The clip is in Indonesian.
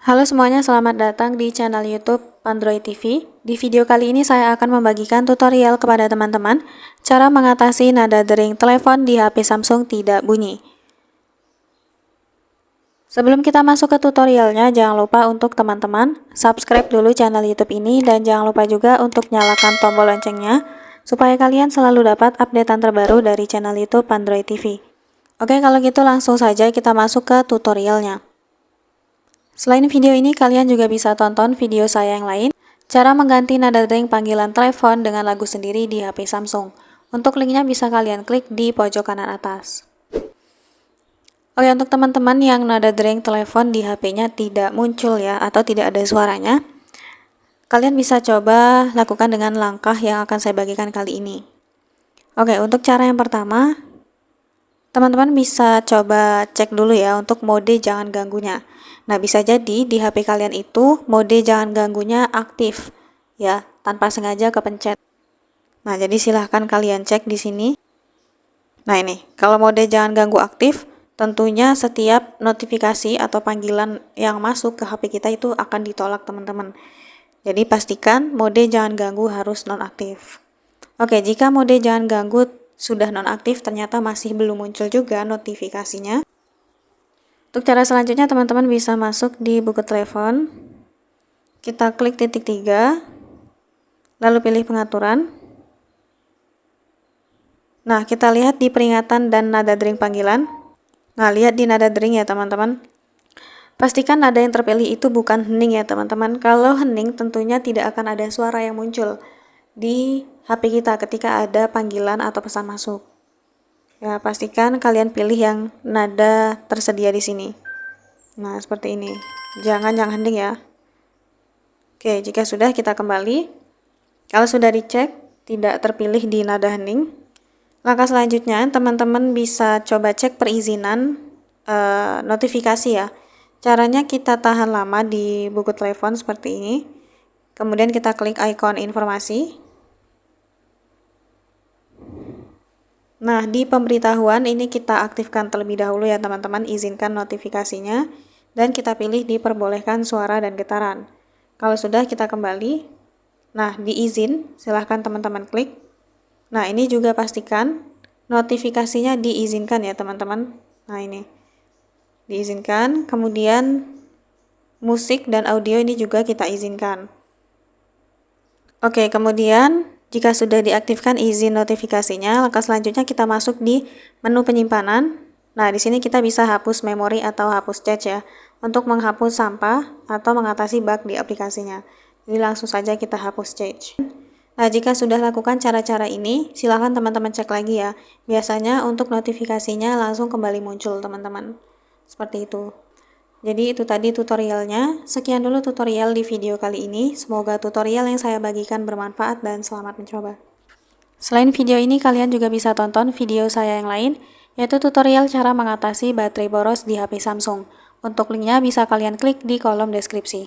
Halo semuanya, selamat datang di channel YouTube Pandroid TV. Di video kali ini saya akan membagikan tutorial kepada teman-teman cara mengatasi nada dering telepon di HP Samsung tidak bunyi. Sebelum kita masuk ke tutorialnya, jangan lupa untuk teman-teman subscribe dulu channel YouTube ini dan jangan lupa juga untuk nyalakan tombol loncengnya supaya kalian selalu dapat updatean terbaru dari channel YouTube Pandroid TV. Oke, kalau gitu langsung saja kita masuk ke tutorialnya. Selain video ini, kalian juga bisa tonton video saya yang lain, cara mengganti nada dering panggilan telepon dengan lagu sendiri di HP Samsung. Untuk linknya bisa kalian klik di pojok kanan atas. Oke, untuk teman-teman yang nada dering telepon di HP-nya tidak muncul ya, atau tidak ada suaranya, kalian bisa coba lakukan dengan langkah yang akan saya bagikan kali ini. Oke, untuk cara yang pertama, teman-teman bisa coba cek dulu ya untuk mode jangan ganggunya. Nah, bisa jadi di HP kalian itu mode jangan ganggunya aktif ya, tanpa sengaja kepencet. Nah, jadi silahkan kalian cek di sini. Nah, ini kalau mode jangan ganggu aktif, tentunya setiap notifikasi atau panggilan yang masuk ke HP kita itu akan ditolak, teman-teman. Jadi pastikan mode jangan ganggu harus nonaktif. Oke, jika mode jangan ganggu sudah nonaktif ternyata masih belum muncul juga notifikasinya. Untuk cara selanjutnya teman-teman bisa masuk di buku telepon. Kita klik titik 3, lalu pilih pengaturan. Nah, kita lihat di peringatan dan nada dering panggilan. Nah, lihat di nada dering ya teman-teman. Pastikan nada yang terpilih itu bukan hening ya teman-teman. Kalau hening tentunya tidak akan ada suara yang muncul di HP kita ketika ada panggilan atau pesan masuk. Ya, pastikan kalian pilih yang nada tersedia di sini. Nah, seperti ini. Jangan yang hening ya. Oke, jika sudah kita kembali. Kalau sudah dicek tidak terpilih di nada hening, langkah selanjutnya teman-teman bisa coba cek perizinan notifikasi ya. Caranya kita tahan lama di buku telepon seperti ini. Kemudian kita klik ikon informasi. Nah, di pemberitahuan ini kita aktifkan terlebih dahulu ya teman-teman, izinkan notifikasinya dan kita pilih diperbolehkan suara dan getaran. Kalau sudah kita kembali. Nah, di izin silahkan teman-teman klik. Nah, ini juga pastikan notifikasinya diizinkan ya teman-teman. Nah, ini diizinkan. Kemudian musik dan audio ini juga kita izinkan. Oke, kemudian jika sudah diaktifkan izin notifikasinya, langkah selanjutnya kita masuk di menu penyimpanan. Nah, di sini kita bisa hapus memori atau hapus cache ya, untuk menghapus sampah atau mengatasi bug di aplikasinya. Jadi langsung saja kita hapus cache. Nah, jika sudah lakukan cara-cara ini, silahkan teman-teman cek lagi ya. Biasanya untuk notifikasinya langsung kembali muncul teman-teman. Seperti itu. Jadi itu tadi tutorialnya. Sekian dulu tutorial di video kali ini. Semoga tutorial yang saya bagikan bermanfaat dan selamat mencoba. Selain video ini, kalian juga bisa tonton video saya yang lain, yaitu tutorial cara mengatasi baterai boros di HP Samsung. Untuk linknya bisa kalian klik di kolom deskripsi.